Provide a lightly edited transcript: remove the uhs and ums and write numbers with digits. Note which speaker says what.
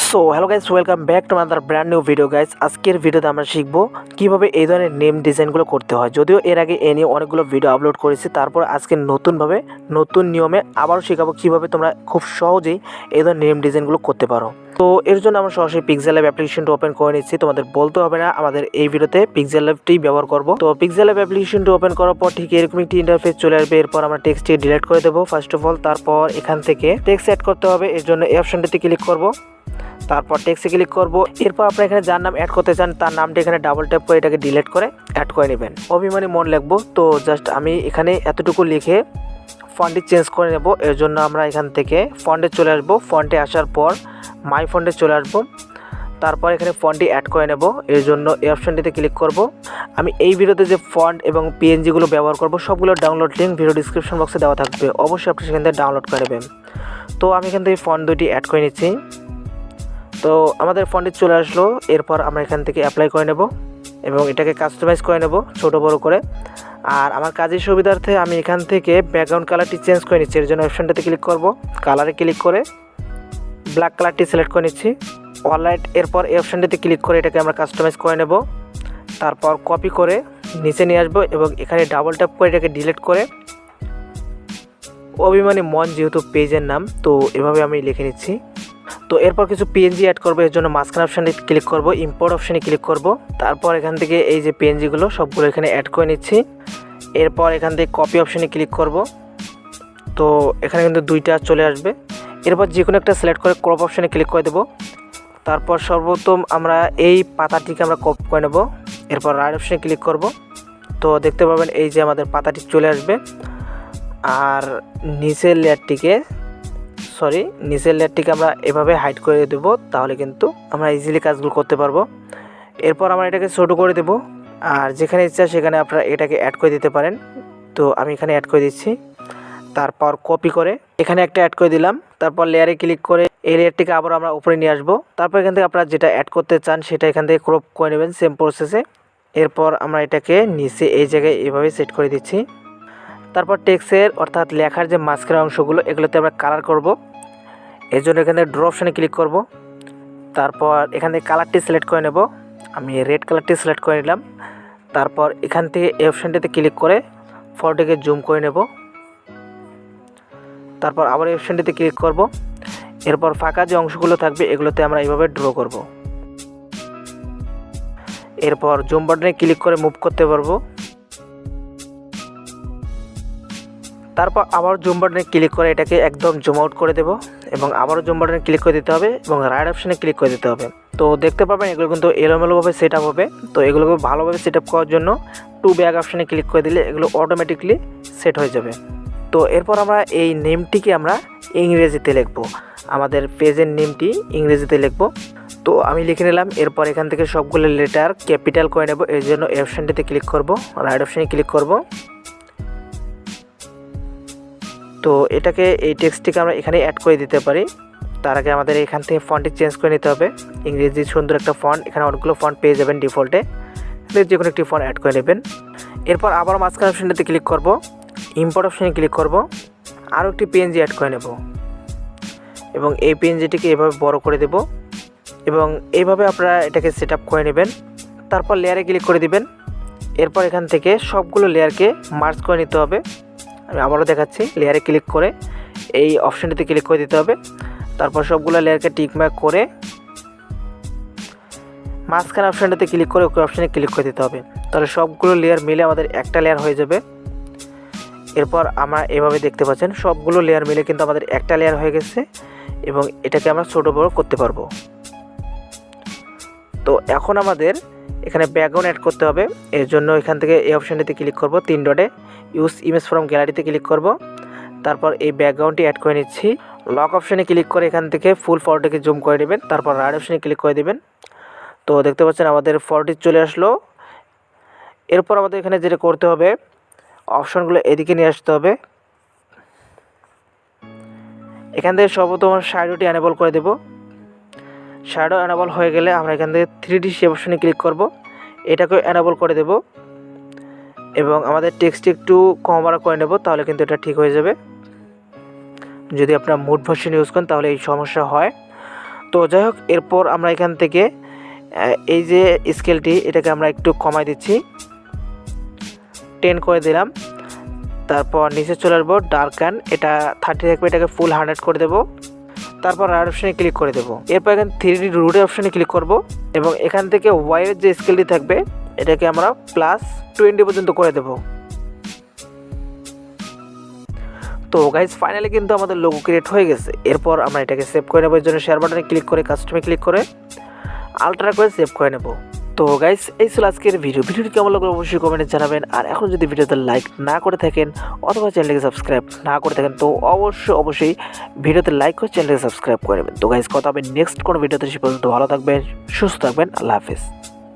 Speaker 1: So hello guys, welcome back to another brand new video guys. আজকের ভিডিওতে আমরা শিখব কিভাবে এই ধরনের নেম ডিজাইনগুলো করতে হয়। যদিও এর আগে এ নিয়ে অনেকগুলো ভিডিও আপলোড করেছি, তারপর আজকে নতুনভাবে নতুন নিয়মে আবারও শেখাবো কিভাবে তোমরা খুব সহজেই এই ধরনের নেম ডিজাইনগুলো করতে পারো। তো এর জন্য আমরা সরাসরি পিক্সেলল্যাব অ্যাপ্লিকেশনটা ওপেন করে নিচ্ছি। তোমাদের বলতে হবে না, আমাদের এই ভিডিওতে পিক্সেলল্যাবটি ব্যবহার করব। তো পিক্সেলল্যাব অ্যাপ্লিকেশনটা ওপেন করার পর ঠিক এরকম একটি ইন্টারফেস চলে আসবে। এরপর আমরা টেক্সটটি ডিলিট করে দেবো ফার্স্ট অফ অল। তারপর এখান থেকে টেক্সট অ্যাড করতে হবে, এর জন্য এই অপশনটিতে ক্লিক করব। তারপর টেক্সটে ক্লিক করব। এরপর আপনারা এখানে যার নাম অ্যাড করতে চান তার নামটি এখানে ডাবল ট্যাপ করে এটাকে ডিলিট করে অ্যাড করে নেবেন। অভিমানী মন লিখবো, তো জাস্ট আমি এখানে এতটুকু লিখে ফন্টটি চেঞ্জ করে নেব। এর জন্য আমরা এখান থেকে ফন্টে চলে আসবো। ফন্টে আসার পর মাই ফন্টে চলে আসবো। তারপর এখানে ফন্টটি অ্যাড করে নেব। এর জন্য এই অপশনটিতে ক্লিক করব। আমি এই ভিডিওতে যে ফন্ট এবং পিএনজিগুলো ব্যবহার করব সবগুলো ডাউনলোড লিঙ্ক ভিডিও ডিসক্রিপশন বক্সে দেওয়া থাকবে, অবশ্যই আপনি সেখান থেকে ডাউনলোড করে নেবেন। তো আমি এখান থেকে ফন্ট দুটি অ্যাড করে নিচ্ছি। তো আমাদের ফন্টে চলে আসলো। এরপর আমরা এখান থেকে অ্যাপ্লাই করে নেব এবং এটাকে কাস্টমাইজ করে নেব ছোট বড় করে। আর আমার কাজের সুবিধার্থে আমি এখান থেকে ব্যাকগ্রাউন্ড কালারটি চেঞ্জ করে নিচ্ছি। এর জন্য অপশনটাতে ক্লিক করব, কালারে ক্লিক করে ব্ল্যাক কালারটি সিলেক্ট করে নিচ্ছি, অলরাইট। এরপর এই অপশনটাতে ক্লিক করে এটাকে আমরা কাস্টমাইজ করে নেব। তারপর কপি করে নিচে নিয়ে আসবো এবং এখানে ডাবল ট্যাপ করে এটাকে ডিলিট করে অভিমানী মন যেহেতু পেজের নাম, তো এভাবে আমি লিখে নিচ্ছি। তো এরপর কিছু পিএনজি অ্যাড করবো, এর জন্য মাঝখানে অপশানে ক্লিক করব, ইম্পোর্ট অপশানে ক্লিক করব। তারপর এখান থেকে এই যে পিএনজিগুলো সবগুলো এখানে অ্যাড করে নিচ্ছি। এরপর এখান থেকে কপি অপশানে ক্লিক করব। তো এখানে কিন্তু দুইটা চলে আসবে। এরপর যে কোনো একটা সিলেক্ট করে ক্রপ অপশানে ক্লিক করে দেবো। তারপর সর্বপ্রথম আমরা এই পাতাটিকে আমরা কপি করে নেব। এরপর রাইট অপশানে ক্লিক করব। তো দেখতে পাবেন এই যে আমাদের পাতাটি চলে আসবে। আর নিচের লেয়ারটিকে আমরা এভাবে হাইড করে দেব, তাহলে কিন্তু আমরা ইজিলি কাজগুলো করতে পারবো। এরপর আমরা এটাকে ছোটো করে দেব। আর যেখানে ইচ্ছা সেখানে আপনারা এটাকে অ্যাড করে দিতে পারেন। তো আমি এখানে অ্যাড করে দিচ্ছি। তারপর কপি করে এখানে একটা অ্যাড করে দিলাম। তারপর লেয়ারে ক্লিক করে এই লেয়ারটিকে আবার আমরা উপরে নিয়ে আসবো। তারপর এখান থেকে আপনারা যেটা অ্যাড করতে চান সেটা এখান থেকে ক্রপ করে নেবেন সেম প্রসেসে। এরপর আমরা এটাকে নিচে এই জায়গায় এভাবে সেট করে দিচ্ছি। তারপর টেক্সটের অর্থাৎ লেখার যে মাঝখানের অংশগুলো এগুলোতে আমরা কালার করব। এর জন্য এখানে ড্র অপশানে ক্লিক করব। তারপর এখান থেকে কালারটি সিলেক্ট করে নেব, আমি রেড কালারটি সিলেক্ট করে নিলাম। তারপর এখান থেকে এই অপশানটিতে ক্লিক করে ফটোকে জুম করে নেব। তারপর আবার এই অপশানটিতে ক্লিক করব। এরপর ফাঁকা যে অংশগুলো থাকবে এগুলোতে আমরা এইভাবে ড্র করব। এরপর জুম বাটনে ক্লিক করে মুভ করতে পারবো। তারপর আবার জুম বাটনে ক্লিক করে এটাকে একদম জুম আউট করে দেব এবং আবারও জুম বাটনে ক্লিক করে দিতে হবে এবং রাইট অপশানে ক্লিক করে দিতে হবে। তো দেখতে পাবেন এগুলো কিন্তু এলোমেলোভাবে সেট আপ হবে। তো এগুলোকে ভালোভাবে সেট আপ করার জন্য টু ব্যাক অপশানে ক্লিক করে দিলে এগুলো অটোমেটিকলি সেট হয়ে যাবে। তো এরপর আমরা এই নেমটিকে আমরা ইংরেজিতে লিখব, আমাদের পেজের নেমটি ইংরেজিতে লিখব। তো আমি লিখে নিলাম। এরপর এখান থেকে সবগুলো লেটার ক্যাপিটাল করে নেব। এর জন্য এই অপশানটিতে ক্লিক করব, রাইট অপশানে ক্লিক করব। তো এটাকে এই টেক্সটটিকে আমরা এখানে অ্যাড করে দিতে পারি। তার আগে আমাদের এখান থেকে ফন্টটি চেঞ্জ করে নিতে হবে। ইংরেজি সুন্দর একটা ফন্ট, এখানে অনেকগুলো ফন্ট পেয়ে যাবেন ডিফল্টে, যে কোনো একটি ফন্ট অ্যাড করে নেবেন। এরপর আবার মাঝখানে অপশানটিতে ক্লিক করব, ইম্পোর্ট অপশানে ক্লিক করব, আরও একটি পিএনজি অ্যাড করে নেব এবং এই পিএনজিটিকে এভাবে বড় করে দেব এবং এইভাবে আপনারা এটাকে সেট আপ করে নেবেন। তারপর লেয়ারে ক্লিক করে দিবেন। এরপর এখান থেকে সবগুলো লেয়ারকে মার্জ করে নিতে হবে। আমি আবারও দেখাচ্ছি, লেয়ারে ক্লিক করে এই অপশানটিতে ক্লিক করে দিতে হবে। তারপর সবগুলো লেয়ারকে টিকমার্ক করে মাঝখানে অপশানটাতে ক্লিক করে ওকে অপশানে ক্লিক করে দিতে হবে। তাহলে সবগুলো লেয়ার মিলে আমাদের একটা লেয়ার হয়ে যাবে। এরপর আমরা এভাবে দেখতে পাচ্ছেন সবগুলো লেয়ার মিলে কিন্তু আমাদের একটা লেয়ার হয়ে গেছে এবং এটাকে আমরা ছোটো বড়ো করতে পারবো। তো এখন আমাদের এখানে ব্যাকগ্রাউন্ড অ্যাড করতে হবে। এর জন্য এখান থেকে এই অপশানটিতে ক্লিক করব, 3 ডটে ইউজ ইমেজ ফ্রম গ্যালারিতে ক্লিক করব। তারপর এই ব্যাকগ্রাউন্ডটি অ্যাড করে নিচ্ছি। লক অপশানে ক্লিক করে এখান থেকে ফুল ফটোকে জুম করে নেবেন। তারপর রাইট অপশানে ক্লিক করে দেবেন। তো দেখতে পাচ্ছেন আমাদের ফটোটি চলে আসলো। এরপর আমাদের এখানে যেটা করতে হবে অপশানগুলো এদিকে নিয়ে আসতে হবে। এখান থেকে সর্বপ্রথম শ্যাডোটি এনেবল করে দেব। শ্যাডো এনেবল হয়ে গেলে আমরা এখান থেকে 3D শেপ অপশানে ক্লিক করব, এটাকে এনেবল করে দেব এবং আমাদের টেক্সটটি একটু কম বাড়া করে নেব, তাহলে কিন্তু এটা ঠিক হয়ে যাবে। যদি আপনারা মুড ভার্সন ইউজ করেন তাহলে এই সমস্যা হয়। তো যাই হোক, এরপর আমরা এখান থেকে এই যে স্কেলটি এটাকে আমরা একটু কমাই দিচ্ছি, 10 করে দিলাম। তারপর নিচে চলে আসবো, ডার্কান, এটা 30 থাকবে, এটাকে ফুল 100 করে দেবো। তারপর রাইট অপশানে ক্লিক করে দেবো। এরপর এখানে 3D রুটের অপশানে ক্লিক করব এবং এখান থেকে ওয়াইয়ের যে স্কেলটি থাকবে এটাকে আমরা +20 পর্যন্ত করে দেব। তো গাইজ ফাইনালি কিন্তু আমাদের লোগো ক্রিয়েট হয়ে গেছে। এরপর আমরা এটাকে সেভ করে নেব। এর জন্য শেয়ার বাটনে ক্লিক করে কাস্টমে ক্লিক করে আলট্রা করে সেভ করে নেব। তো গাইজ এই ছিল আজকের ভিডিওটি কেমন লাগলো অবশ্যই কমেন্টে জানাবেন। আর এখন যদি ভিডিওতে লাইক না করে থাকেন অথবা চ্যানেলকে সাবস্ক্রাইব না করে থাকেন তো অবশ্যই ভিডিওতে লাইক করে চ্যানেলকে সাবস্ক্রাইব করে নেবেন। তো গাইজ কথা হবে নেক্সট কোনো ভিডিওতে, সে পর্যন্ত ভালো থাকবেন, সুস্থ থাকবেন, আল্লাহ হাফেজ।